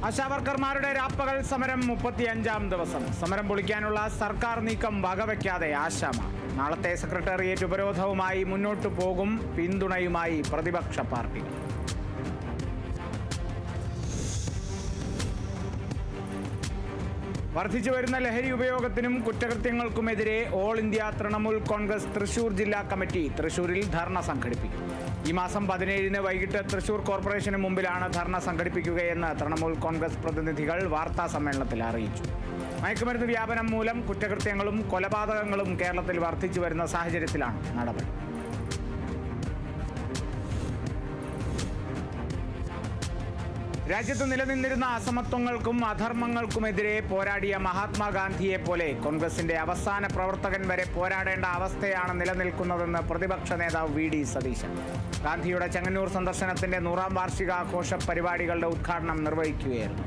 ആശാവർക്കർമാരുടെ രാപ്പകൽ സമരം 35-ാം ദിവസം. സമരം പൊളിക്കാനുള്ള സർക്കാർ നീക്കം വകവയ്ക്കാതെ ആശാമാർ. നാളത്തെ സെക്രട്ടേറിയറ്റ് ഉപരോധവുമായി മുന്നോട്ടു പോകും. പിന്തുണയുമായി പ്രതിപക്ഷ പാർട്ടികൾ. വർദ്ധിച്ചു വരുന്ന ലഹരി ഉപയോഗത്തിനും കുറ്റകൃത്യങ്ങൾക്കുമെതിരെ ഓൾ ഇന്ത്യ തൃണമൂൽ കോൺഗ്രസ് തൃശൂർ ജില്ലാ കമ്മിറ്റി തൃശൂരിൽ ധർണ സംഘടിപ്പിക്കും. ഈ മാസം 17-ന് വൈകിട്ട് തൃശൂർ കോർപ്പറേഷന് മുമ്പിലാണ് ധർണ സംഘടിപ്പിക്കുകയെന്ന് തൃണമൂൽ കോൺഗ്രസ് പ്രതിനിധികൾ വാർത്താ സമ്മേളനത്തിൽ അറിയിച്ചു. മയക്കുമരുന്ന് വ്യാപനം മൂലം കുറ്റകൃത്യങ്ങളും കൊലപാതകങ്ങളും കേരളത്തിൽ വർദ്ധിച്ചു വരുന്ന സാഹചര്യത്തിലാണ് നടപടി. രാജ്യത്ത് നിലനിന്നിരുന്ന അസമത്വങ്ങൾക്കും അധർമ്മങ്ങൾക്കുമെതിരെ പോരാടിയ മഹാത്മാഗാന്ധിയെ പോലെ കോൺഗ്രസിന്റെ അവസാന പ്രവർത്തകൻ വരെ പോരാടേണ്ട അവസ്ഥയാണ് നിലനിൽക്കുന്നതെന്ന് പ്രതിപക്ഷ നേതാവ് വി.ഡി. സതീശൻ ഗാന്ധിയുടെ ചെങ്ങന്നൂർ സന്ദർശനത്തിന്റെ 100-ാം വാർഷികാഘോഷ പരിപാടികളുടെ ഉദ്ഘാടനം നിർവഹിക്കുകയായിരുന്നു.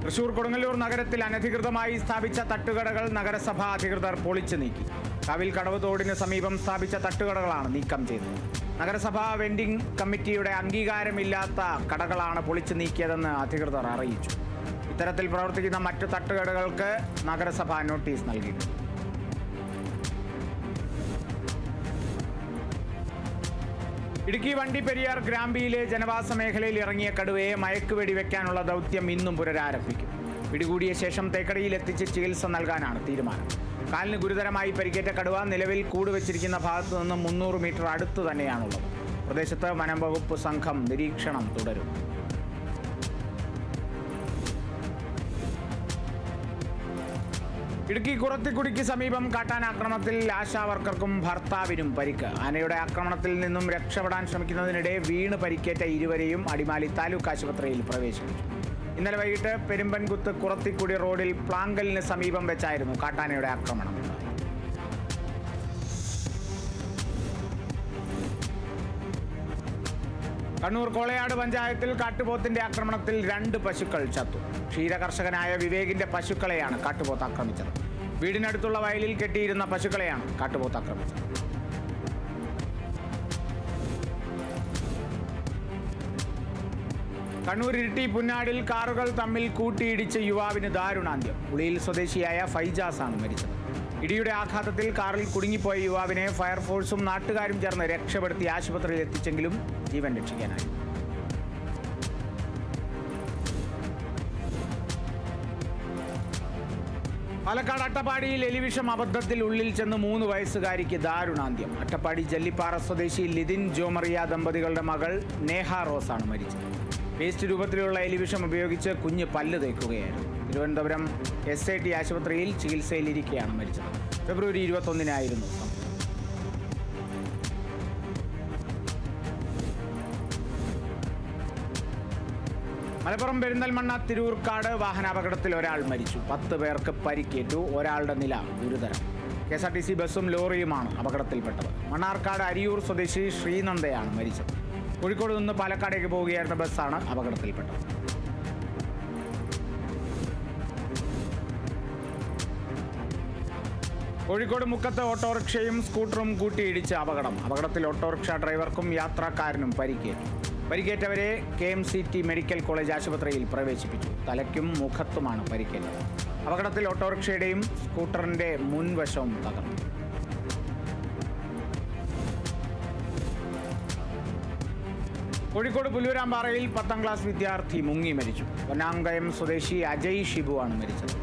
തൃശൂർ കൊടുങ്ങല്ലൂർ നഗരത്തിൽ അനധികൃതമായി സ്ഥാപിച്ച തട്ടുകടകൾ നഗരസഭാ അധികൃതർ പൊളിച്ചു നീക്കി. കാവിൽ കടവ് തോടിന് സമീപം സ്ഥാപിച്ച തട്ടുകടകളാണ് നീക്കം ചെയ്തത്. നഗരസഭാ വെൻഡിംഗ് കമ്മിറ്റിയുടെ അംഗീകാരമില്ലാത്ത കടകളാണ് പൊളിച്ചു നീക്കിയതെന്ന് അധികൃതർ അറിയിച്ചു. ഇത്തരത്തിൽ പ്രവർത്തിക്കുന്ന മറ്റു തട്ടുകടകൾക്ക് നഗരസഭ നോട്ടീസ് നൽകിയിട്ടുണ്ട്. ഇടുക്കി വണ്ടിപ്പെരിയാർ ഗ്രാമ്പിയിലെ ജനവാസ മേഖലയിൽ ഇറങ്ങിയ കടുവയെ മയക്കുവെടി വെക്കാനുള്ള ദൗത്യം ഇന്നും പുനരാരംഭിക്കും. പിടികൂടിയ ശേഷം തേക്കടിയിൽ എത്തിച്ച് ചികിത്സ നൽകാനാണ് തീരുമാനം. കാലിന് ഗുരുതരമായി പരിക്കേറ്റ കടുവ നിലവിൽ കൂടുവെച്ചിരിക്കുന്ന ഭാഗത്തു നിന്നും 300 മീറ്റർ അടുത്ത് തന്നെയാണുള്ളത്. പ്രദേശത്ത് വനംവകുപ്പ് സംഘം നിരീക്ഷണം തുടരും. ഇടുക്കി കുറത്തിക്കുടിക്ക് സമീപം കാട്ടാനാക്രമണത്തിൽ ആശാവർക്കർക്കും ഭർത്താവിനും പരിക്ക്. ആനയുടെ ആക്രമണത്തിൽ നിന്നും രക്ഷപ്പെടാൻ ശ്രമിക്കുന്നതിനിടെ വീണ് പരിക്കേറ്റ ഇരുവരെയും അടിമാലി താലൂക്ക് ആശുപത്രിയിൽ പ്രവേശിപ്പിച്ചു. ഇന്നലെ വൈകിട്ട് പെരുമ്പൻകുത്ത് കുറത്തിക്കുടി റോഡിൽ പ്ലാങ്കലിന് സമീപം വെച്ചായിരുന്നു കാട്ടാനയുടെ ആക്രമണം. കണ്ണൂർ കോളയാട് പഞ്ചായത്തിൽ കാട്ടുപോത്തിന്റെ ആക്രമണത്തിൽ 2 പശുക്കൾ ചത്തു. ക്ഷീരകർഷകനായ വിവേകിന്റെ പശുക്കളെയാണ് കാട്ടുപോത്ത് ആക്രമിച്ചത്. വീടിനടുത്തുള്ള വയലിൽ കെട്ടിയിരുന്ന പശുക്കളെയാണ് കാട്ടുപോത്ത് ആക്രമിച്ചത്. കണ്ണൂർ ഇരിട്ടി പുന്നാടിൽ കാറുകൾ തമ്മിൽ കൂട്ടിയിടിച്ച് യുവാവിന് ദാരുണാന്ത്യം. ഉളിയിൽ സ്വദേശിയായ ഫൈജാസാണ് മരിച്ചത്. ഇടിയുടെ ആഘാതത്തിൽ കാറിൽ കുടുങ്ങിപ്പോയ യുവാവിനെ ഫയർഫോഴ്സും നാട്ടുകാരും ചേർന്ന് രക്ഷപ്പെടുത്തി ആശുപത്രിയിൽ എത്തിച്ചെങ്കിലും ജീവൻ രക്ഷിക്കാനായി. പാലക്കാട് അട്ടപ്പാടിയിൽ എലിവിഷം അബദ്ധത്തിൽ ഉള്ളിൽ ചെന്ന് 3 വയസ്സുകാരിക്ക് ദാരുണാന്ത്യം. അട്ടപ്പാടി ജല്ലിപ്പാറ സ്വദേശി ലിതിൻ ജോമറിയ ദമ്പതികളുടെ മകൾ നേഹ റോസാണ് മരിച്ചത്. പേസ്റ്റ് രൂപത്തിലുള്ള എലിവിഷം ഉപയോഗിച്ച് കുഞ്ഞ് പല്ല് തേക്കുകയായിരുന്നു. തിരുവനന്തപുരം SIT ആശുപത്രിയിൽ ചികിത്സയിലിരിക്കെയാണ് മരിച്ചത്. ഫെബ്രുവരി 21-നായിരുന്നു സംഭവം. മലപ്പുറം പെരിന്തൽമണ്ണ തിരൂർക്കാട് വാഹനാപകടത്തിൽ ഒരാൾ മരിച്ചു. 10 പേർക്ക് പരിക്കേറ്റു. ഒരാളുടെ നില ഗുരുതരം. KSRTC ബസ്സും ലോറിയുമാണ് അപകടത്തിൽപ്പെട്ടത്. മണ്ണാർക്കാട് അരിയൂർ സ്വദേശി ശ്രീനന്ദയാണ് മരിച്ചത്. കോഴിക്കോട് നിന്ന് പാലക്കാടേക്ക് പോവുകയായിരുന്ന ബസ്സാണ് അപകടത്തിൽപ്പെട്ടത്. കോഴിക്കോട് മുക്കത്ത് ഓട്ടോറിക്ഷയും സ്കൂട്ടറും കൂട്ടിയിടിച്ച് അപകടം. അപകടത്തിൽ ഓട്ടോറിക്ഷ ഡ്രൈവർക്കും യാത്രക്കാരനും പരിക്കേറ്റു. പരിക്കേറ്റവരെ KMCT മെഡിക്കൽ കോളേജ് ആശുപത്രിയിൽ പ്രവേശിപ്പിച്ചു. തലയ്ക്കും മുഖത്തുമാണ് പരിക്കേറ്റത്. അപകടത്തിൽ ഓട്ടോറിക്ഷയുടെയും സ്കൂട്ടറിന്റെ മുൻവശവും തകർന്നു. കോഴിക്കോട് പുല്ലൂരാമ്പാറയിൽ 10ാം ക്ലാസ് വിദ്യാർത്ഥി മുങ്ങി മരിച്ചു. പൊന്നാങ്കയം സ്വദേശി അജയ് ഷിബു ആണ് മരിച്ചത്.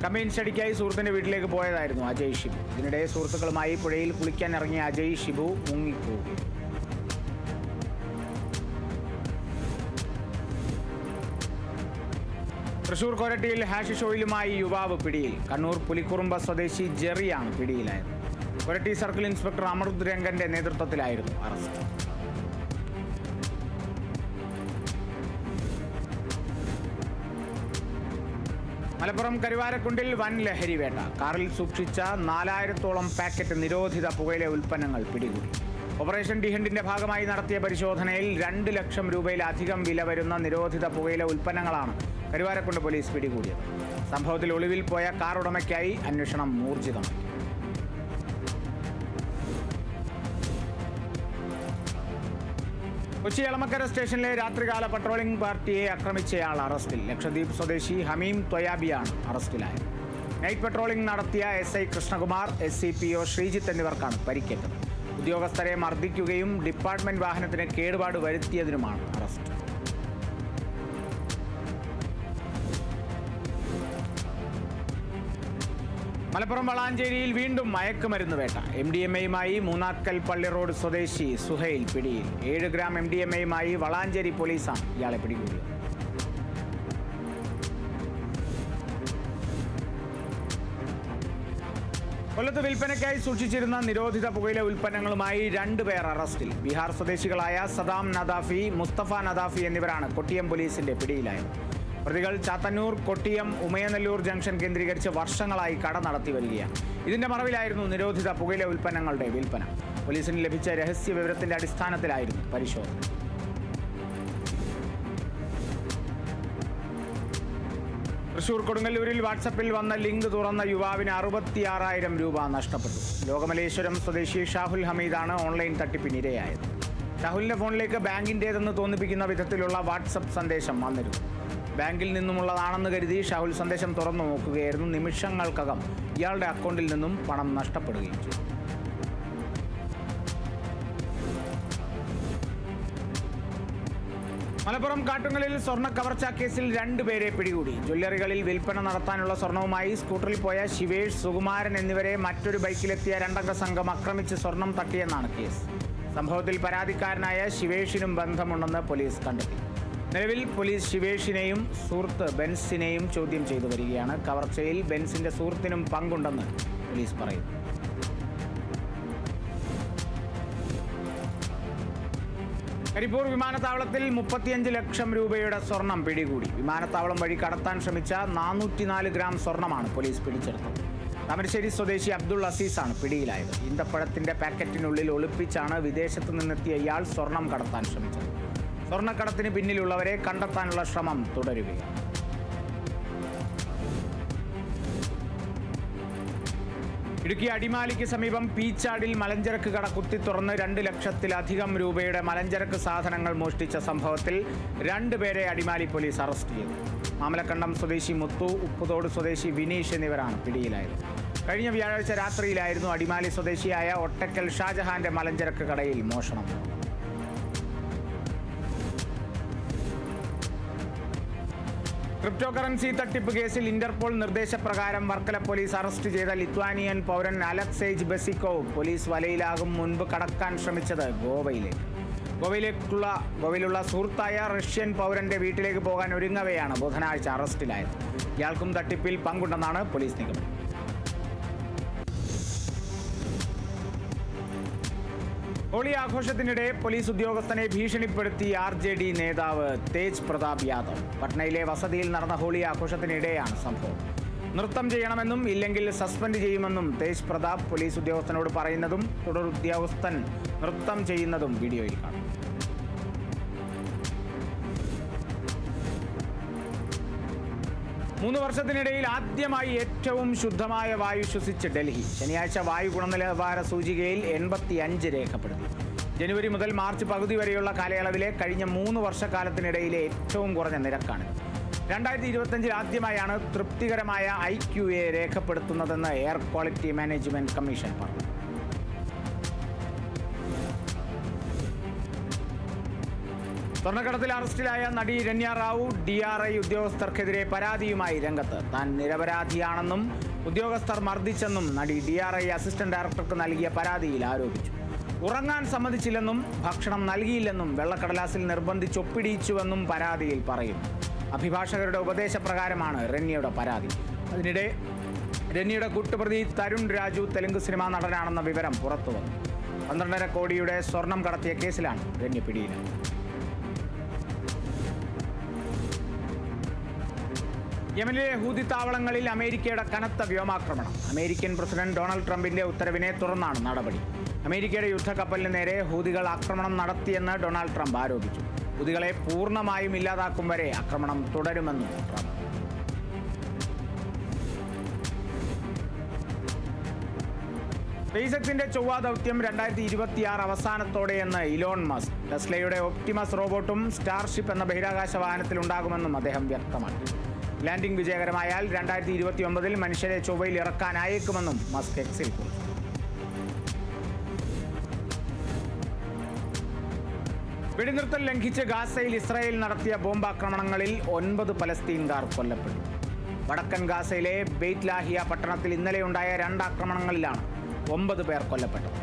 കമ്പൈൻ സ്റ്റഡിക്കായി സുഹൃത്തിന്റെ വീട്ടിലേക്ക് പോയതായിരുന്നു അജയ് ഷിബു. ഇതിനിടെ സുഹൃത്തുക്കളുമായി പുഴയിൽ കുളിക്കാൻ ഇറങ്ങിയ അജയ് ഷിബു മുങ്ങിപ്പോവുകയും. തൃശൂർ കൊരട്ടിയിൽ ഹാഷിഷ് ഓയിലുമായി യുവാവ് പിടിയിൽ. കണ്ണൂർ പുലിക്കുറുമ്പ സ്വദേശി ജെറിയാണ് പിടിയിലായത്. കൊരട്ടി സർക്കിൾ ഇൻസ്പെക്ടർ അമൃത് രംഗന്റെ നേതൃത്വത്തിലായിരുന്നു അറസ്റ്റ്. മലപ്പുറം കരുവാരക്കുണ്ടിൽ വൻ ലഹരി വേട്ട. കാറിൽ സൂക്ഷിച്ച 4000-ഓളം പാക്കറ്റ് നിരോധിത പുകയില ഉൽപ്പന്നങ്ങൾ പിടികൂടി. ഓപ്പറേഷൻ ഡിഹണ്ടിന്റെ ഭാഗമായി നടത്തിയ പരിശോധനയിൽ 2 ലക്ഷം രൂപയിലധികം വില വരുന്ന നിരോധിത പുകയില ഉൽപ്പന്നങ്ങളാണ് കരുവാരക്കുണ്ട് പോലീസ് പിടികൂടിയത്. സംഭവത്തിൽ ഒളിവിൽ പോയ കാർ ഉടമയ്ക്കായി അന്വേഷണം ഊർജിതമാക്കി. കൊച്ചി എളമക്കര സ്റ്റേഷനിലെ രാത്രികാല പട്രോളിംഗ് പാർട്ടിയെ ആക്രമിച്ചയാൾ അറസ്റ്റിൽ. ലക്ഷദ്വീപ് സ്വദേശി ഹമീം ത്വയാബിയാണ് അറസ്റ്റിലായത്. നൈറ്റ് പട്രോളിംഗ് നടത്തിയ SI കൃഷ്ണകുമാർ, SCPO ശ്രീജിത്ത് എന്നിവർക്കാണ് പരിക്കേറ്റത്. ഉദ്യോഗസ്ഥരെ മർദ്ദിക്കുകയും ഡിപ്പാർട്ട്മെന്റ് വാഹനത്തിന് കേടുപാട് വരുത്തിയതിനുമാണ് അറസ്റ്റ്. മലപ്പുറം വളാഞ്ചേരിയിൽ വീണ്ടും മയക്കുമരുന്ന് വേട്ട. MDMAയുമായി മൂന്നാക്കൽ പള്ളി റോഡ് സ്വദേശി സുഹൈൽ പിടിയിൽ. 7 ഗ്രാം MDMAയുമായി വളാഞ്ചേരി പോലീസാണ് ഇയാളെ പിടികൂടിയത്. കൊല്ലത്ത് വിൽപ്പനയ്ക്കായി സൂക്ഷിച്ചിരുന്ന നിരോധിത പുകയില ഉൽപ്പന്നങ്ങളുമായി 2 പേർ അറസ്റ്റിൽ. ബീഹാർ സ്വദേശികളായ സദാം നദാഫി, മുസ്തഫ നദാഫി എന്നിവരാണ് കൊട്ടിയം പോലീസിന്റെ പിടിയിലായത്. പ്രതികൾ ചാത്തന്നൂർ, കൊട്ടിയം, ഉമയനെല്ലൂർ ജംഗ്ഷൻ കേന്ദ്രീകരിച്ച് വർഷങ്ങളായി കട നടത്തി വരികയാണ്. ഇതിന്റെ മറവിലായിരുന്നു നിരോധിത പുകയില ഉൽപ്പന്നങ്ങളുടെ വിൽപ്പന. പോലീസിന് ലഭിച്ച രഹസ്യ വിവരത്തിന്റെ അടിസ്ഥാനത്തിലായിരുന്നു പരിശോധന. തൃശൂർ കൊടുങ്ങല്ലൂരിൽ വാട്സപ്പിൽ വന്ന ലിങ്ക് തുറന്ന യുവാവിന് 66,000 രൂപ നഷ്ടപ്പെട്ടു. ലോകമലേശ്വരം സ്വദേശി ഷാഹുൽ ഹമീദാണ് ഓൺലൈൻ തട്ടിപ്പിനിരയായത്. ഷാഹുലിന്റെ ഫോണിലേക്ക് ബാങ്കിൻ്റേതെന്ന് തോന്നിപ്പിക്കുന്ന വിധത്തിലുള്ള വാട്സപ്പ് സന്ദേശം വന്നിരുന്നു. ബാങ്കിൽ നിന്നുമുള്ളതാണെന്ന് കരുതി ഷാഹുൽ സന്ദേശം തുറന്നു നോക്കുകയായിരുന്നു. നിമിഷങ്ങൾക്കകം ഇയാളുടെ അക്കൗണ്ടിൽ നിന്നും പണം നഷ്ടപ്പെടുകയും ചെയ്തു. മലപ്പുറം കാട്ടുങ്ങലിൽ സ്വർണ്ണ കവർച്ചാ കേസിൽ 2 പേരെ പിടികൂടി. ജ്വല്ലറികളിൽ വിൽപ്പന നടത്താനുള്ള സ്വർണവുമായി സ്കൂട്ടറിൽ പോയ ശിവേഷ്, സുകുമാരൻ എന്നിവരെ മറ്റൊരു ബൈക്കിലെത്തിയ 2 അംഗ സംഘം ആക്രമിച്ച് സ്വർണം തട്ടിയെന്നാണ് കേസ്. സംഭവത്തിൽ പരാതിക്കാരനായ ശിവേഷിനും ബന്ധമുണ്ടെന്ന് പോലീസ് കണ്ടെത്തി. നിലവിൽ പോലീസ് ശിവേഷിനെയും സുഹൃത്ത് ബെൻസിനെയും ചോദ്യം ചെയ്തു വരികയാണ്. കവർച്ചയിൽ ബെൻസിന്റെ സുഹൃത്തിനും പങ്കുണ്ടെന്ന് പോലീസ് പറയുന്നു. കരിപ്പൂർ വിമാനത്താവളത്തിൽ 35 ലക്ഷം രൂപയുടെ സ്വർണം പിടികൂടി. വിമാനത്താവളം വഴി കടത്താൻ ശ്രമിച്ച 404 ഗ്രാം സ്വർണമാണ് പോലീസ് പിടിച്ചെടുത്തത്. താമരശ്ശേരി സ്വദേശി അബ്ദുൾ അസീസാണ് പിടിയിലായത്. ഈന്തപ്പഴത്തിന്റെ പാക്കറ്റിനുള്ളിൽ ഒളിപ്പിച്ചാണ് വിദേശത്ത് നിന്നെത്തിയ ഇയാൾ സ്വർണം കടത്താൻ ശ്രമിച്ചത്. സ്വർണ്ണക്കടത്തിന് പിന്നിലുള്ളവരെ കണ്ടെത്താനുള്ള ശ്രമം തുടരുകയാണ്. ഇടുക്കി അടിമാലിക്ക് സമീപം പീച്ചാടിൽ മലഞ്ചരക്ക് കട കുത്തി തുറന്ന് 2 ലക്ഷത്തിലധികം രൂപയുടെ മലഞ്ചരക്ക് സാധനങ്ങൾ മോഷ്ടിച്ച സംഭവത്തിൽ 2 പേരെ അടിമാലി പോലീസ് അറസ്റ്റ് ചെയ്തു. മാമലക്കണ്ടം സ്വദേശി മുത്തു, ഉപ്പുതോട് സ്വദേശി വിനീഷ് എന്നിവരാണ് പിടിയിലായത്. കഴിഞ്ഞ വ്യാഴാഴ്ച രാത്രിയിലായിരുന്നു അടിമാലി സ്വദേശിയായ ഒട്ടക്കൽ ഷാജഹാന്റെ മലഞ്ചരക്ക് കടയിൽ മോഷണം. ക്രിപ്റ്റോ കറൻസി തട്ടിപ്പ് കേസിൽ ഇന്റർപോൾ നിർദ്ദേശപ്രകാരം വർക്കല പോലീസ് അറസ്റ്റ് ചെയ്ത ലിത്വാനിയൻ പൗരൻ അലക്സേജ് ബെസിക്കോവ് പോലീസ് വലയിലാകും മുൻപ് കടക്കാൻ ശ്രമിച്ചത് ഗോവയിലുള്ള സുഹൃത്തായ റഷ്യൻ പൗരന്റെ വീട്ടിലേക്ക് പോകാൻ ഒരുങ്ങവെയാണ് ബുധനാഴ്ച അറസ്റ്റിലായത്. ഇയാൾക്കും തട്ടിപ്പിൽ പങ്കുണ്ടെന്നാണ് പോലീസ് നിഗമനം. ഹോളി ആഘോഷത്തിനിടെ പോലീസ് ഉദ്യോഗസ്ഥനെ ഭീഷണിപ്പെടുത്തി RJD നേതാവ് തേജ് പ്രതാപ് യാദവ്. പട്നയിലെ വസതിയിൽ നടന്ന ഹോളി ആഘോഷത്തിനിടെയാണ് സംഭവം. നൃത്തം ചെയ്യണമെന്നും ഇല്ലെങ്കിൽ സസ്പെൻഡ് ചെയ്യുമെന്നും തേജ് പ്രതാപ് പോലീസ് ഉദ്യോഗസ്ഥനോട് പറയുന്നതും തുടർ ഉദ്യോഗസ്ഥൻ നൃത്തം ചെയ്യുന്നതും വീഡിയോയിൽ കാണും. മൂന്ന് വർഷത്തിനിടയിൽ ആദ്യമായി ഏറ്റവും ശുദ്ധമായ വായു ശ്വസിച്ച് ഡൽഹി. ശനിയാഴ്ച വായു ഗുണനിലവാര സൂചികയിൽ 85 രേഖപ്പെടുത്തി. ജനുവരി മുതൽ മാർച്ച് പകുതി വരെയുള്ള കാലയളവിലെ കഴിഞ്ഞ 3 വർഷക്കാലത്തിനിടയിലെ ഏറ്റവും കുറഞ്ഞ നിരക്കാണ്. 2025 ആദ്യമായാണ് തൃപ്തികരമായ IQA രേഖപ്പെടുത്തുന്നതെന്ന് എയർ ക്വാളിറ്റി മാനേജ്മെന്റ് കമ്മീഷൻ പറഞ്ഞു. സ്വർണ്ണക്കടത്തിൽ അറസ്റ്റിലായ നടി രണ്യ റാവു DRI ഉദ്യോഗസ്ഥർക്കെതിരെ പരാതിയുമായി രംഗത്ത്. താൻ നിരപരാധിയാണെന്നും ഉദ്യോഗസ്ഥർ മർദ്ദിച്ചെന്നും നടി DRI അസിസ്റ്റന്റ് ഡയറക്ടർക്ക് നൽകിയ പരാതിയിൽ ആരോപിച്ചു. ഉറങ്ങാൻ സമ്മതിച്ചില്ലെന്നും ഭക്ഷണം നൽകിയില്ലെന്നും വെള്ളക്കടലാസിൽ നിർബന്ധിച്ചൊപ്പിടിയിച്ചുവെന്നും പരാതിയിൽ പറയുന്നു. അഭിഭാഷകരുടെ ഉപദേശപ്രകാരമാണ് രണ്യയുടെ പരാതി. അതിനിടെ രണ്യയുടെ കൂട്ടുപ്രതി തരുൺ രാജു തെലുങ്ക് സിനിമാ നടനാണെന്ന വിവരം പുറത്തുവന്നു. 12.5 കോടിയുടെ സ്വർണം കടത്തിയ കേസിലാണ് രണ്യ പിടിയിലായത്. യമനിലെ ഹൂതി താവളങ്ങളിൽ അമേരിക്കയുടെ കനത്ത വ്യോമാക്രമണം. അമേരിക്കൻ പ്രസിഡന്റ് ഡൊണാൾഡ് ട്രംപിന്റെ ഉത്തരവിനെ തുടർന്നാണ് നടപടി. അമേരിക്കയുടെ യുദ്ധക്കപ്പലിന് നേരെ ഹൂതികൾ ആക്രമണം നടത്തിയെന്ന് ഡൊണാൾഡ് ട്രംപ് ആരോപിച്ചു. ഹൂതികളെ പൂർണ്ണമായും ഇല്ലാതാക്കും വരെ ആക്രമണം തുടരുമെന്നും ട്രംപ്. സ്പേസ് എക്സിന്റെ ചൊവ്വ ദൗത്യം 2026 അവസാനത്തോടെയെന്ന് ഇലോൺ മസ്ക്. ടെസ്ലയുടെ ഒപ്റ്റിമസ് റോബോട്ടും സ്റ്റാർഷിപ്പ് എന്ന ബഹിരാകാശ വാഹനത്തിൽ ഉണ്ടാകുമെന്നും അദ്ദേഹം വ്യക്തമാക്കി. ലാൻഡിംഗ് വിജയകരമായാൽ 2029 മനുഷ്യരെ ചൊവ്വയിൽ ഇറക്കാനായേക്കുമെന്നും മസ്ക് എക്സിൽ കുറിച്ചു. വെടിനിർത്തൽ ലംഘിച്ച് ഗാസയിൽ ഇസ്രായേൽ നടത്തിയ ബോംബാക്രമണങ്ങളിൽ 9 പലസ്തീൻകാർ കൊല്ലപ്പെട്ടു. വടക്കൻ ഗാസയിലെ ബെയ്റ്റ് ലാഹിയ പട്ടണത്തിൽ ഇന്നലെയുണ്ടായ 2 ആക്രമണങ്ങളിലാണ് 9 പേർ കൊല്ലപ്പെട്ടത്.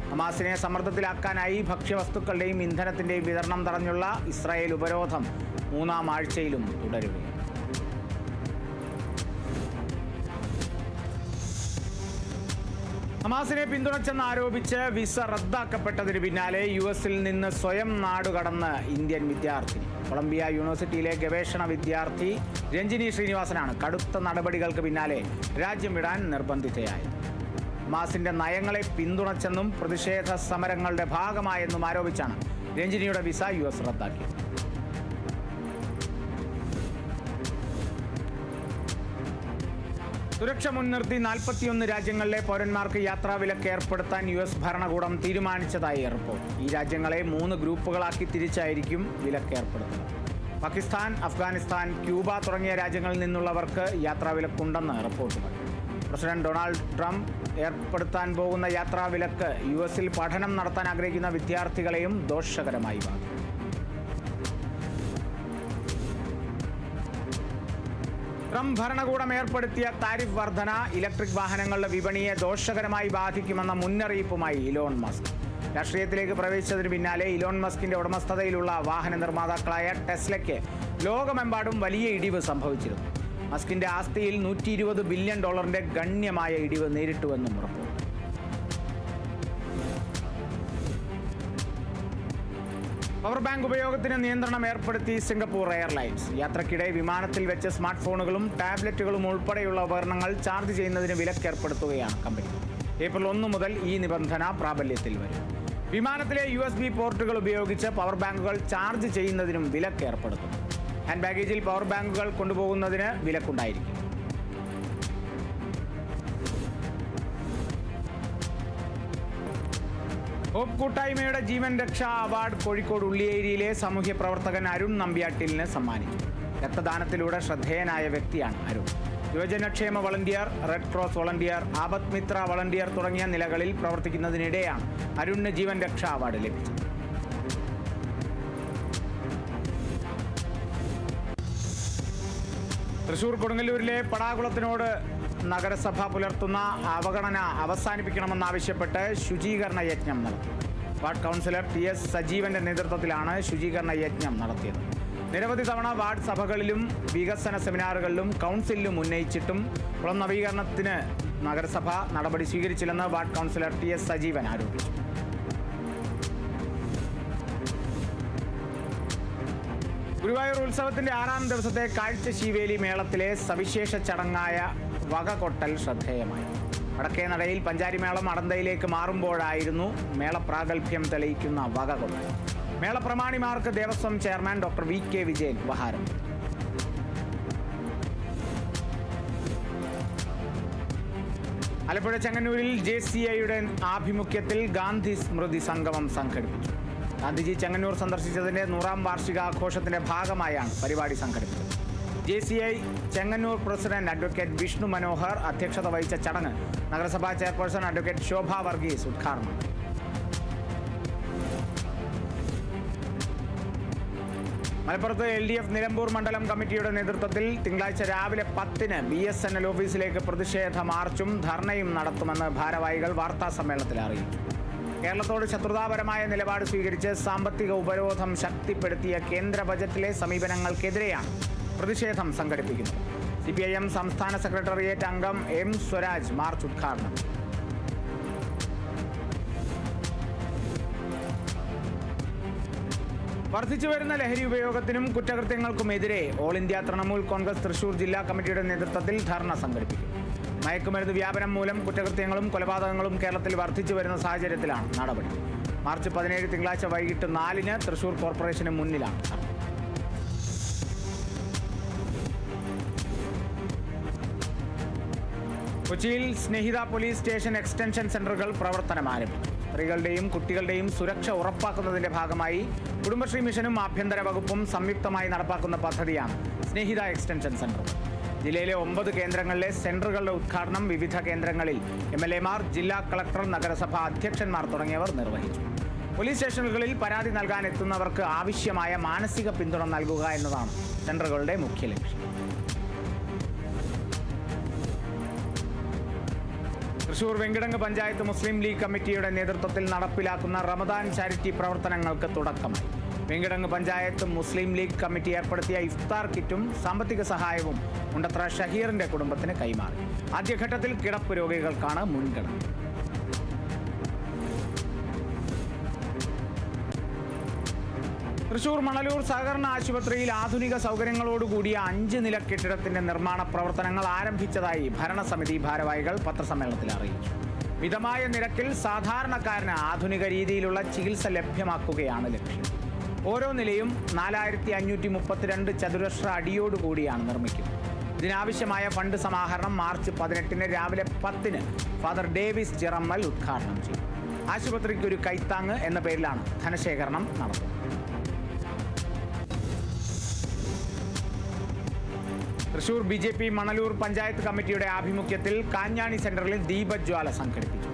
ഹമാസിനെ സമ്മർദ്ദത്തിലാക്കാനായി ഭക്ഷ്യവസ്തുക്കളുടെയും ഇന്ധനത്തിന്റെയും വിതരണം തടഞ്ഞുള്ള ഇസ്രായേൽ ഉപരോധം 3-ാം ആഴ്ചയിലും തുടരുകയാണ്. ഹമാസിനെ പിന്തുണച്ചെന്നാരോപിച്ച് വിസ റദ്ദാക്കപ്പെട്ടതിന് പിന്നാലെ US-ൽ നിന്ന് സ്വയം നാടുകടന്ന് ഇന്ത്യൻ വിദ്യാർത്ഥിനി. കൊളംബിയ യൂണിവേഴ്സിറ്റിയിലെ ഗവേഷണ വിദ്യാർത്ഥി രഞ്ജിനി ശ്രീനിവാസനാണ് കടുത്ത നടപടികൾക്ക് പിന്നാലെ രാജ്യം വിടാൻ നിർബന്ധിതയായത്. ഹമാസിന്റെ നയങ്ങളെ പിന്തുണച്ചെന്നും പ്രതിഷേധ സമരങ്ങളുടെ ഭാഗമായെന്നും ആരോപിച്ചാണ് രഞ്ജിനിയുടെ വിസ US റദ്ദാക്കിയത്. സുരക്ഷ മുൻനിർത്തി 41 രാജ്യങ്ങളിലെ പൗരന്മാർക്ക് യാത്രാവിലക്ക് ഏർപ്പെടുത്താൻ US ഭരണകൂടം തീരുമാനിച്ചതായി റിപ്പോർട്ട്. ഈ രാജ്യങ്ങളെ 3 ഗ്രൂപ്പുകളാക്കി തിരിച്ചായിരിക്കും വിലക്ക് ഏർപ്പെടുത്തുന്നത്. പാകിസ്ഥാൻ, അഫ്ഗാനിസ്ഥാൻ, ക്യൂബ തുടങ്ങിയ രാജ്യങ്ങളിൽ നിന്നുള്ളവർക്ക് യാത്രാവിലക്കുണ്ടെന്ന് റിപ്പോർട്ടുകൾ. പ്രസിഡന്റ് ഡൊണാൾഡ് ട്രംപ് ഏർപ്പെടുത്താൻ പോകുന്ന യാത്രാവിലക്ക് US-ൽ പഠനം നടത്താൻ ആഗ്രഹിക്കുന്ന വിദ്യാർത്ഥികളെയും ദോഷകരമായി ബാധിക്കും. ട്രംപ് ഭരണകൂടം ഏർപ്പെടുത്തിയ താരിഫ് വർധന ഇലക്ട്രിക് വാഹനങ്ങളുടെ വിപണിയെ ദോഷകരമായി ബാധിക്കുമെന്ന മുന്നറിയിപ്പുമായി ഇലോൺ മസ്ക്. രാഷ്ട്രീയത്തിലേക്ക് പ്രവേശിച്ചതിന് പിന്നാലെ ഇലോൺ മസ്കിന്റെ ഉടമസ്ഥതയിലുള്ള വാഹന നിർമ്മാതാക്കളായ ടെസ്ലയ്ക്ക് ലോകമെമ്പാടും വലിയ ഇടിവ് സംഭവിച്ചിരുന്നു. മസ്കിന്റെ ആസ്തിയിൽ $120 ബില്യൺ ഗണ്യമായ ഇടിവ് നേരിട്ടുവെന്നും റിപ്പോർട്ട്. പവർ ബാങ്ക് ഉപയോഗത്തിന് നിയന്ത്രണം ഏർപ്പെടുത്തി സിംഗപ്പൂർ എയർലൈൻസ്. യാത്രക്കിടെ വിമാനത്തിൽ വെച്ച് സ്മാർട്ട് ഫോണുകളും ടാബ്ലറ്റുകളും ഉൾപ്പെടെയുള്ള ഉപകരണങ്ങൾ ചാർജ് ചെയ്യുന്നതിന് വിലക്ക് ഏർപ്പെടുത്തുകയാണ് കമ്പനി. ഏപ്രിൽ 1 മുതൽ ഈ നിബന്ധന പ്രാബല്യത്തിൽ വരും. വിമാനത്തിലെ USB പോർട്ടുകൾ ഉപയോഗിച്ച് പവർ ബാങ്കുകൾ ചാർജ് ചെയ്യുന്നതിനും വിലക്ക് ഏർപ്പെടുത്തും. ഹാൻഡ് ബാഗേജിൽ പവർ ബാങ്കുകൾ കൊണ്ടുപോകുന്നതിന് വിലക്കുണ്ടായിരിക്കും. ഹോപ്പ് കൂട്ടായ്മയുടെ ജീവൻ രക്ഷാ അവാർഡ് കോഴിക്കോട് ഉള്ളിയേരിയിലെ സാമൂഹ്യ പ്രവർത്തകൻ അരുൺ നമ്പ്യാട്ടിലിന് സമ്മാനിച്ചു. രക്തദാനത്തിലൂടെ ശ്രദ്ധേയനായ വ്യക്തിയാണ് അരുൺ. യുവജനക്ഷേമ വളണ്ടിയർ, റെഡ് ക്രോസ് വളണ്ടിയർ, ആപത് മിത്ര വളണ്ടിയർ തുടങ്ങിയ നിലകളിൽ പ്രവർത്തിക്കുന്നതിനിടെയാണ് അരുണിന് ജീവൻ രക്ഷാ അവാർഡ് ലഭിച്ചത്. തൃശൂർ കൊടുങ്ങല്ലൂരിലെ പടാകുളത്തിനോട് നഗരസഭ പുലർത്തുന്ന അവഗണന അവസാനിപ്പിക്കണമെന്നാവശ്യപ്പെട്ട് ശുചീകരണ യജ്ഞം നടത്തി. വാർഡ് കൗൺസിലർ TS സജീവന്റെ നേതൃത്വത്തിലാണ് ശുചീകരണ യജ്ഞം നടത്തിയത്. നിരവധി തവണ വാർഡ് സഭകളിലും വികസന സെമിനാറുകളിലും കൗൺസിലിലും ഉന്നയിച്ചിട്ടും കുളം നവീകരണത്തിന് നഗരസഭ നടപടി സ്വീകരിച്ചില്ലെന്ന് വാർഡ് കൗൺസിലർ TS സജീവൻ ആരോപിച്ചു. ഗുരുവായൂർ ഉത്സവത്തിന്റെ 6-ാം ദിവസത്തെ കാഴ്ചശീവേലി മേളത്തിലെ സവിശേഷ ചടങ്ങായ വകകൊട്ടൽ ശ്രദ്ധേയമായി. വടക്കേ നടയിൽ പഞ്ചാരിമേളം അടന്തയിലേക്ക് മാറുമ്പോഴായിരുന്നു മേളപ്രാഗൽഭ്യം തെളിയിക്കുന്ന വകകൊട്ടൽ. മേളപ്രമാണിമാർക്ക് Devaswom chairman doctor VK Vijayan ഉപഹാരം. ആലപ്പുഴ ചെങ്ങന്നൂരിൽ JCIയുടെ ആഭിമുഖ്യത്തിൽ ഗാന്ധി സ്മൃതി സംഗമം സംഘടിപ്പിച്ചു. ഗാന്ധിജി ചെങ്ങന്നൂർ സന്ദർശിച്ചതിന്റെ 100-ാം വാർഷികാഘോഷത്തിന്റെ ഭാഗമായാണ് പരിപാടി സംഘടിപ്പിച്ചത്. JCI Chengannur president advocate Vishnu Manohar അധ്യക്ഷത വഹിച്ച ചടങ്ങ് നഗരസഭാ ചെയർപേഴ്സൺ അഡ്വക്കേറ്റ് ശോഭ വർഗീസ് ഉദ്ഘാടനം. മലപ്പുറത്ത് LDF നിലമ്പൂർ മണ്ഡലം കമ്മിറ്റിയുടെ നേതൃത്വത്തിൽ തിങ്കളാഴ്ച രാവിലെ 10-ന് BSNL ഓഫീസിലേക്ക് പ്രതിഷേധ മാർച്ചും ധർണയും നടത്തുമെന്ന് ഭാരവാഹികൾ വാർത്താസമ്മേളനത്തിൽ അറിയിച്ചു. കേരളത്തോട് ശത്രുതാപരമായ നിലപാട് സ്വീകരിച്ച് സാമ്പത്തിക ഉപരോധം ശക്തിപ്പെടുത്തിയ കേന്ദ്ര ബജറ്റിലെ സമീപനങ്ങൾക്കെതിരെയാണ് പ്രതിഷേധം സംഘടിപ്പിക്കുന്നത്. CPIM സംസ്ഥാന സെക്രട്ടേറിയറ്റ് അംഗം M സ്വരാജ് മാർച്ച് ഉദ്ഘാടനം. വർദ്ധിച്ചുവരുന്ന ലഹരി ഉപയോഗത്തിനും കുറ്റകൃത്യങ്ങൾക്കുമെതിരെ ഓൾ ഇന്ത്യ തൃണമൂൽ കോൺഗ്രസ് തൃശൂർ ജില്ലാ കമ്മിറ്റിയുടെ നേതൃത്വത്തിൽ ധർണ സംഘടിപ്പിക്കും. മയക്കുമരുന്ന് വ്യാപനം മൂലം കുറ്റകൃത്യങ്ങളും കൊലപാതകങ്ങളും കേരളത്തിൽ വർദ്ധിച്ചു വരുന്ന സാഹചര്യത്തിലാണ് നടപടി. മാർച്ച് 17 തിങ്കളാഴ്ച വൈകിട്ട് 4-ന് തൃശൂർ കോർപ്പറേഷന് മുന്നിലാണ്. കൊച്ചിയിൽ സ്നേഹിത പോലീസ് സ്റ്റേഷൻ എക്സ്റ്റൻഷൻ സെന്ററുകൾ പ്രവർത്തനം ആരംഭിച്ചു. സ്ത്രീകളുടെയും കുട്ടികളുടെയും സുരക്ഷ ഉറപ്പാക്കുന്നതിന്റെ ഭാഗമായി കുടുംബശ്രീ മിഷനും ആഭ്യന്തര വകുപ്പും സംയുക്തമായി നടപ്പാക്കുന്ന പദ്ധതിയാണ് സ്നേഹിത എക്സ്റ്റൻഷൻ സെന്ററുകൾ. ജില്ലയിലെ 9 കേന്ദ്രങ്ങളിലെ സെന്ററുകളുടെ ഉദ്ഘാടനം വിവിധ കേന്ദ്രങ്ങളിൽ MLA-മാർ, ജില്ലാ കളക്ടർ, നഗരസഭാ അധ്യക്ഷന്മാർ തുടങ്ങിയവർ നിർവഹിച്ചു. പോലീസ് സ്റ്റേഷനുകളിൽ പരാതി നൽകാൻ എത്തുന്നവർക്ക് ആവശ്യമായ മാനസിക പിന്തുണ നൽകുക എന്നതാണ് സെന്ററുകളുടെ മുഖ്യ ലക്ഷ്യം. തൃശൂർ വെങ്കിടങ്ങ് പഞ്ചായത്ത് മുസ്ലിം ലീഗ് കമ്മിറ്റിയുടെ നേതൃത്വത്തിൽ നടപ്പിലാക്കുന്ന റമദാൻ ചാരിറ്റി പ്രവർത്തനങ്ങൾക്ക് തുടക്കമായി. വെങ്കിടങ്ങ് പഞ്ചായത്ത് മുസ്ലിം ലീഗ് കമ്മിറ്റി ഏർപ്പെടുത്തിയ ഇഫ്താർ കിറ്റും സാമ്പത്തിക സഹായവും മുണ്ടത്ര ഷഹീറിന്റെ കുടുംബത്തിന് കൈമാറി. ആദ്യഘട്ടത്തിൽ കിടപ്പ് രോഗികൾക്കാണ് മുൻഗണന. തൃശൂർ മണലൂർ സഹകരണ ആശുപത്രിയിൽ ആധുനിക സൗകര്യങ്ങളോടുകൂടിയ 5 നില കെട്ടിടത്തിന്റെ നിർമ്മാണ പ്രവർത്തനങ്ങൾ ആരംഭിച്ചതായി ഭരണസമിതി ഭാരവാഹികൾ പത്രസമ്മേളനത്തിൽ അറിയിച്ചു. മിതമായ നിരക്കിൽ സാധാരണക്കാരന് ആധുനിക രീതിയിലുള്ള ചികിത്സ ലഭ്യമാക്കുകയാണ് ലക്ഷ്യം. ഓരോ നിലയും 4532 ചതുരശ്ര അടിയോടുകൂടിയാണ് നിർമ്മിക്കുന്നത്. ഇതിനാവശ്യമായ ഫണ്ട് സമാഹരണം മാർച്ച് 18 രാവിലെ 10 ഫാദർ ഡേവിസ് ചിറമ്മൽ ഉദ്ഘാടനം ചെയ്തു. ആശുപത്രിക്ക് ഒരു കൈത്താങ്ങ് എന്ന പേരിലാണ് ധനശേഖരണം നടത്തുന്നത്. തൃശൂർ BJP മണലൂർ പഞ്ചായത്ത് കമ്മിറ്റിയുടെ ആഭിമുഖ്യത്തിൽ കാഞ്ഞാണി സെന്ററിൽ ദീപജ്വാല സംഘടിപ്പിച്ചു.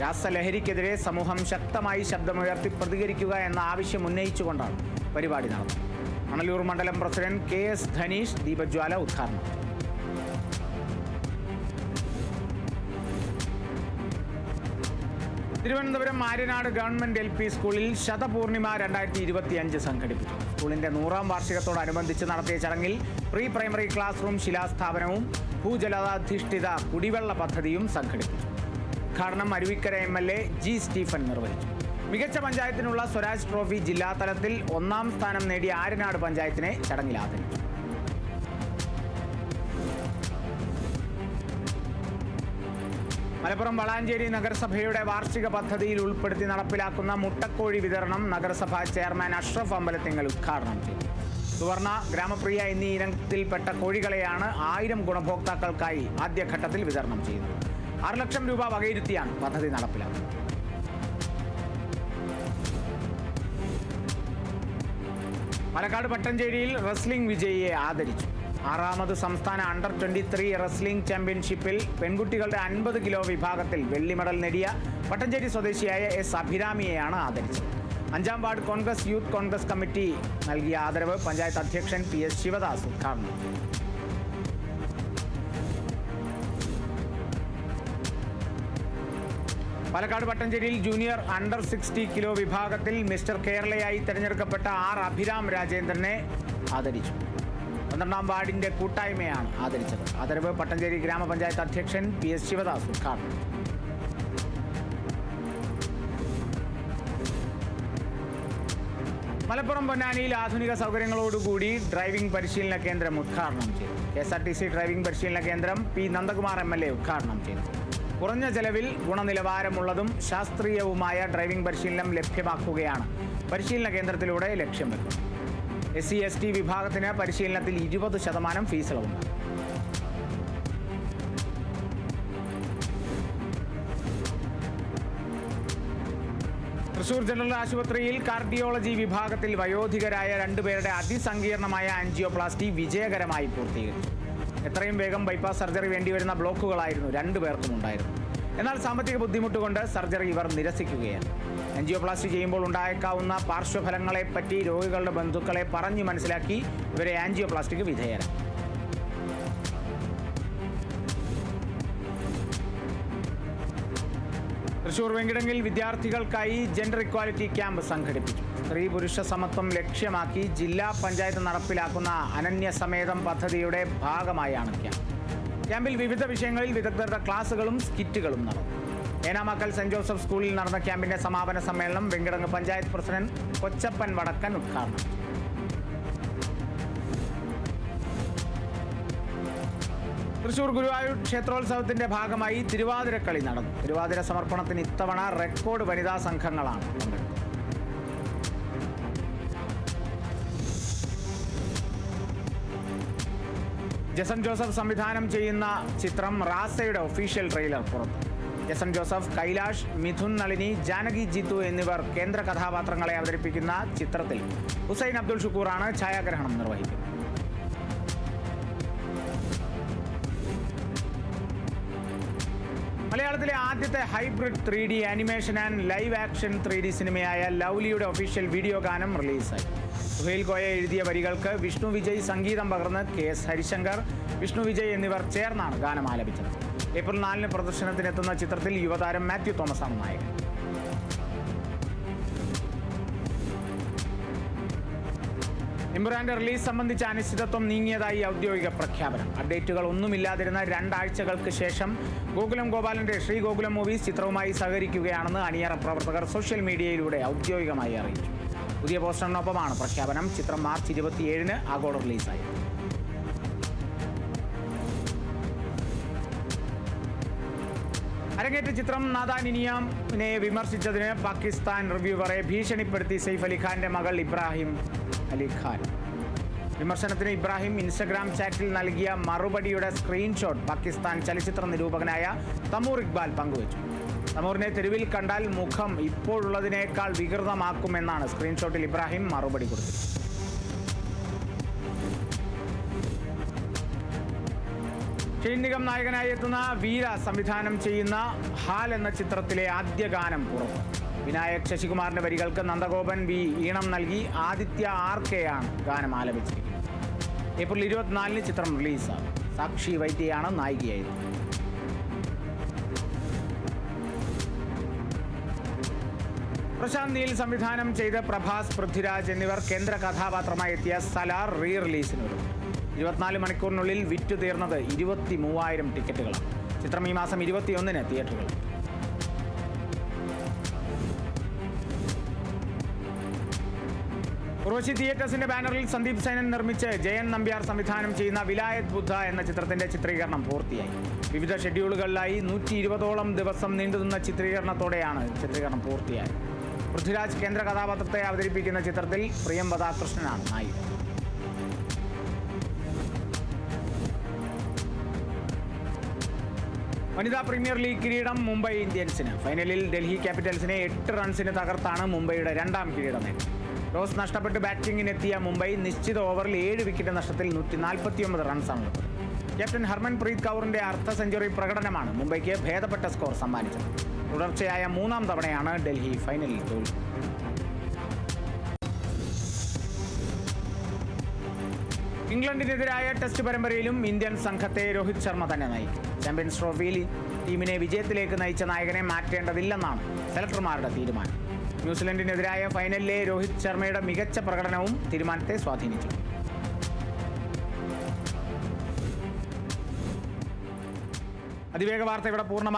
രാസലഹരിക്കെതിരെ സമൂഹം ശക്തമായി ശബ്ദമുയർത്തി പ്രതികരിക്കുക എന്ന ആവശ്യം ഉന്നയിച്ചുകൊണ്ടാണ് പരിപാടി നടന്നത്. മണലൂർ മണ്ഡലം പ്രസിഡന്റ് KS ധനീഷ് ദീപജ്വാല ഉദ്ഘാടനം. തിരുവനന്തപുരം ആര്യനാട് ഗവൺമെന്റ് LP സ്കൂളിൽ ശതപൂർണിമ 2025 സംഘടിപ്പിച്ചു. സ്കൂളിന്റെ 100ാം വാർഷികത്തോടനുബന്ധിച്ച് നടത്തിയ ചടങ്ങിൽ പ്രീ പ്രൈമറി ക്ലാസ് റൂം ശിലാസ്ഥാപനവും ഭൂജലാധിഷ്ഠിത കുടിവെള്ള പദ്ധതിയും സംഘടിപ്പിച്ചു. ഉദ്ഘാടനം അരുവിക്കര MLA G. സ്റ്റീഫൻ നിർവഹിച്ചു. മികച്ച പഞ്ചായത്തിനുള്ള സ്വരാജ് ട്രോഫി ജില്ലാതലത്തിൽ 1ാം സ്ഥാനം നേടിയ ആര്യനാട് പഞ്ചായത്തിനെ ചടങ്ങിൽ ആദരിച്ചു. മലപ്പുറം വളാഞ്ചേരി നഗരസഭയുടെ വാർഷിക പദ്ധതിയിൽ ഉൾപ്പെടുത്തി നടപ്പിലാക്കുന്ന മുട്ടക്കോഴി വിതരണം നഗരസഭാ ചെയർമാൻ അഷ്റഫ് അമ്പലത്തിങ്ങൽ ഉദ്ഘാടനം ചെയ്തു. സുവർണ, ഗ്രാമപ്രിയ എന്നീ ഇനത്തിൽപ്പെട്ട കോഴികളെയാണ് 1000 ഗുണഭോക്താക്കൾക്കായി ആദ്യഘട്ടത്തിൽ വിതരണം ചെയ്യുന്നത്. 6 ലക്ഷം രൂപ വകയിരുത്തിയാണ് പദ്ധതി നടപ്പിലാക്കുന്നത്. പാലക്കാട് പട്ടഞ്ചേരിയിൽ റെസ്ലിംഗ് വിജയിയെ ആദരിച്ചു. 6ാമത് സംസ്ഥാന അണ്ടർ 23 റെസ്ലിംഗ് ചാമ്പ്യൻഷിപ്പിൽ പെൺകുട്ടികളുടെ 50 കിലോ വിഭാഗത്തിൽ വെള്ളി മെഡൽ നേടിയ പട്ടഞ്ചേരി സ്വദേശിയായ S. അഭിരാമിയെയാണ് ആദരിച്ചത്. 5ാം ward Congress youth Congress committee നൽകിയ ആദരവ് പഞ്ചായത്ത് അധ്യക്ഷൻ PS. ശിവദാസ് ഉദ്ഘാടനം ചെയ്തു. പാലക്കാട് പട്ടഞ്ചേരിയിൽ ജൂനിയർ അണ്ടർ 60 കിലോ വിഭാഗത്തിൽ മിസ്റ്റർ കേരളയായി തെരഞ്ഞെടുക്കപ്പെട്ട R. അഭിരാം രാജേന്ദ്രനെ ആദരിച്ചു. 12ാം വാർഡിന്റെ കൂട്ടായ്മയാണ് ആദരിച്ചത്. ആദരവ് പട്ടഞ്ചേരി ഗ്രാമപഞ്ചായത്ത് അധ്യക്ഷൻ PS. ശിവദാസ് ഉദ്ഘാടനം ചെയ്തു. മലപ്പുറം പൊന്നാനിയിൽ ആധുനിക സൗകര്യങ്ങളോടുകൂടി ഡ്രൈവിംഗ് പരിശീലന കേന്ദ്രം ഉദ്ഘാടനം ചെയ്തു. KSRTC ഡ്രൈവിംഗ് പരിശീലന കേന്ദ്രം P. നന്ദകുമാർ MLA ഉദ്ഘാടനം ചെയ്തു. കുറഞ്ഞ ചെലവിൽ ഗുണനിലവാരമുള്ളതും ശാസ്ത്രീയവുമായ ഡ്രൈവിംഗ് പരിശീലനം ലഭ്യമാക്കുകയാണ് പരിശീലന കേന്ദ്രത്തിലൂടെ ലക്ഷ്യം വെക്കുന്നത്. SC/ST വിഭാഗത്തിന് പരിശീലനത്തിൽ 20% ഫീസ് ഇളവുണ്ട്. തൃശൂർ ജനറൽ ആശുപത്രിയിൽ കാർഡിയോളജി വിഭാഗത്തിൽ വയോധികരായ 2 പേരുടെ അതിസങ്കീർണമായ ആൻജിയോപ്ലാസ്റ്റി വിജയകരമായി പൂർത്തീകരിച്ചു. എത്രയും വേഗം ബൈപ്പാസ് സർജറി വേണ്ടിവരുന്ന ബ്ലോക്കുകളായിരുന്നു 2 പേർക്കും ഉണ്ടായിരുന്നത്. എന്നാൽ സാമ്പത്തിക ബുദ്ധിമുട്ട് കൊണ്ട് സർജറി ഇവർ നിരസിക്കുകയാണ്. ആൻജിയോപ്ലാസ്റ്റി ചെയ്യുമ്പോൾ ഉണ്ടായേക്കാവുന്ന പാർശ്വഫലങ്ങളെപ്പറ്റി രോഗികളുടെ ബന്ധുക്കളെ പറഞ്ഞു മനസ്സിലാക്കി ഇവരെ ആൻജിയോപ്ലാസ്റ്റിക്ക് വിധേയരാക്കി. തൃശൂർ വെങ്കിടങ്ങിൽ വിദ്യാർത്ഥികൾക്കായി ജെൻഡർ ഇക്വാലിറ്റി ക്യാമ്പ് സംഘടിപ്പിച്ചു. സ്ത്രീ പുരുഷ സമത്വം ലക്ഷ്യമാക്കി ജില്ലാ പഞ്ചായത്ത് നടപ്പിലാക്കുന്ന അനന്യസമേതം പദ്ധതിയുടെ ഭാഗമായാണ് ക്യാമ്പ്. ക്യാമ്പിൽ വിവിധ വിഷയങ്ങളിൽ വിദഗ്ധരുടെ ക്ലാസുകളും സ്കിറ്റുകളും നടന്നു. ഏനാമക്കൽ സെന്റ് ജോസഫ് സ്കൂളിൽ നടന്ന ക്യാമ്പിന്റെ സമാപന സമ്മേളനം വെങ്കിടങ്ങ് പഞ്ചായത്ത് പ്രസിഡന്റ് കൊച്ചപ്പൻ വടക്കൻ ഉദ്ഘാടനം ചെയ്തു. തൃശൂർ ഗുരുവായൂർ ക്ഷേത്രോത്സവത്തിന്റെ ഭാഗമായി തിരുവാതിരക്കളി നടന്നു. തിരുവാതിര സമർപ്പണത്തിന് ഇത്തവണ റെക്കോർഡ് വനിതാ സംഘങ്ങളാണ് പങ്കെടുത്തത്. ജസൻ ജോസഫ് സംവിധാനം ചെയ്യുന്ന ചിത്രം റാസയുടെ ഒഫീഷ്യൽ ട്രെയിലർ പുറത്തു. ജസൻ ജോസഫ്, കൈലാഷ്, മിഥുൻ നളിനി, ജാനകി ജിത്തു എന്നിവർ കേന്ദ്ര കഥാപാത്രങ്ങളെ അവതരിപ്പിക്കുന്ന ചിത്രത്തിൽ ഹുസൈൻ അബ്ദുൾ ഷുക്കൂറാണ് ഛായാഗ്രഹണം നിർവഹിക്കുന്നത്. മലയാളത്തിലെ ആദ്യത്തെ hybrid 3D animation and live action 3D സിനിമയായ ലവ്ലിയുടെ ഒഫീഷ്യൽ വീഡിയോ ഗാനം റിലീസായി. സുഹൈൽ കോയ എഴുതിയ വരികൾക്ക് വിഷ്ണു വിജയ് സംഗീതം പകർന്ന് KS ഹരിശങ്കർ, വിഷ്ണു വിജയ് എന്നിവർ ചേർന്നാണ് ഗാനം ആലപിച്ചത്. ഏപ്രിൽ 4 പ്രദർശനത്തിനെത്തുന്ന ചിത്രത്തിൽ യുവതാരം മാത്യു തോമസാണ് നായകൻ. എമ്പുരാന്റെ റിലീസ് സംബന്ധിച്ച അനിശ്ചിതത്വം നീങ്ങിയതായി ഔദ്യോഗിക പ്രഖ്യാപനം. അപ്ഡേറ്റുകൾ ഒന്നുമില്ലാതിരുന്ന 2 ആഴ്ചകൾക്ക് ശേഷം ഗോകുലം ഗോപാലന്റെ ശ്രീ ഗോകുലം മൂവീസ് ചിത്രവുമായി സഹകരിക്കുകയാണെന്ന് അണിയറ പ്രവർത്തകർ സോഷ്യൽ മീഡിയയിലൂടെ ഔദ്യോഗികമായി അറിയിച്ചു. പുതിയ പോസ്റ്ററിനൊപ്പമാണ് പ്രഖ്യാപനം. ചിത്രം മാർച്ച് 27-ന് ആഗോള റിലീസായി. അരങ്ങേറ്റ ചിത്രം നാദാൻ ഇനിയാമിനെ വിമർശിച്ചതിന് പാകിസ്ഥാൻ റിവ്യൂവറെ ഭീഷണിപ്പെടുത്തി സെയ്ഫ് അലി ഖാന്റെ മകൾ ഇബ്രാഹിം അലി ഖാൻ. വിമർശനത്തിന് ഇബ്രാഹിം ഇൻസ്റ്റഗ്രാം ചാറ്റിൽ നൽകിയ മറുപടിയുടെ സ്ക്രീൻഷോട്ട് പാകിസ്ഥാൻ ചലച്ചിത്ര നിരൂപകനായ തമൂർ ഇക്ബാൽ പങ്കുവച്ചു. തമൂറിനെ തെരുവിൽ കണ്ടാൽ മുഖം ഇപ്പോഴുള്ളതിനേക്കാൾ വികൃതമാക്കുമെന്നാണ് സ്ക്രീൻഷോട്ടിൽ ഇബ്രാഹിം മറുപടി കൊടുത്തത്. ഷെയ്ൻ നിഗം നായകനായി എത്തുന്ന വീര സംവിധാനം ചെയ്യുന്ന ഹാൽ എന്ന ചിത്രത്തിലെ ആദ്യ ഗാനം പുറത്തു. വിനായക് ശശികുമാറിന്റെ വരികൾക്ക് നന്ദഗോപൻ വി ഈണം നൽകി ആദിത്യ RK ആണ് ഗാനം ആലപിച്ചിരിക്കുന്നത്. ഏപ്രിൽ 24-ന് ചിത്രം റിലീസാകും. സാക്ഷി വൈദ്യയാണ് നായികയായത്. പ്രശാന്ത് നീൽ സംവിധാനം ചെയ്ത് പ്രഭാസ്, പൃഥ്വിരാജ് എന്നിവർ കേന്ദ്ര കഥാപാത്രമായി എത്തിയ സലാർ റിലീസിനൊരുങ്ങും. 24 മണിക്കൂറിനുള്ളിൽ വിറ്റു തീർന്നത് 23,000 ടിക്കറ്റുകളാണ്. ചിത്രം ഈ മാസം 21-ന് തിയേറ്ററുകളിൽ. ഉർവശി തിയേറ്റേഴ്സിന്റെ ബാനറിൽ സന്ദീപ് സേനൻ നിർമ്മിച്ച് ജയൻ നമ്പ്യാർ സംവിധാനം ചെയ്യുന്ന വിലായത് ബുദ്ധ എന്ന ചിത്രത്തിന്റെ ചിത്രീകരണം പൂർത്തിയായി. വിവിധ ഷെഡ്യൂളുകളിലായി 120ഓളം ദിവസം നീണ്ടുനിന്ന ചിത്രീകരണത്തോടെയാണ് ചിത്രീകരണം പൂർത്തിയായത്. പൃഥ്വിരാജ് കേന്ദ്ര കഥാപാത്രത്തെ അവതരിപ്പിക്കുന്ന ചിത്രത്തിൽ പ്രിയം വധാകൃഷ്ണനാണ് നായിക. വനിതാ പ്രീമിയർ ലീഗ് കിരീടം മുംബൈ ഇന്ത്യൻസിന്. ഫൈനലിൽ ഡൽഹി ക്യാപിറ്റൽസിനെ 8 റൺസിന് തകർത്താണ് മുംബൈയുടെ 2ാം കിരീട നേട്ടം. ടോസ് നഷ്ടപ്പെട്ട് ബാറ്റിംഗിനെത്തിയ മുംബൈ നിശ്ചിത ഓവറിൽ 7 വിക്കറ്റ് നഷ്ടത്തിൽ 149 റൺസാണ് എടുത്തത്. ക്യാപ്റ്റൻ ഹർമൻപ്രീത് കൗറിന്റെ അർദ്ധ സെഞ്ചുറി പ്രകടനമാണ് മുംബൈക്ക് ഭേദപ്പെട്ട സ്കോർ സമ്മാനിച്ചത്. തുടർച്ചയായ 3ാം തവണയാണ് ഡൽഹി ഫൈനലിൽ തോൽവി. ഇംഗ്ലണ്ടിനെതിരായ ടെസ്റ്റ് പരമ്പരയിലും ഇന്ത്യൻ സംഘത്തെ രോഹിത് ശർമ്മ തന്നെ നയിക്കും. ചാമ്പ്യൻസ് ട്രോഫിയിൽ ടീമിനെ വിജയത്തിലേക്ക് നയിച്ച നായകനെ മാറ്റേണ്ടതില്ലെന്നാണ് സെലക്ടർമാരുടെ തീരുമാനം. ന്യൂസിലൻഡിനെതിരായ ഫൈനലിലെ രോഹിത് ശർമ്മയുടെ മികച്ച പ്രകടനവും തീരുമാനത്തെ സ്വാധീനിച്ചു. അതിവേഗ വാർത്ത ഇവിടെ പൂർണ്ണമായി.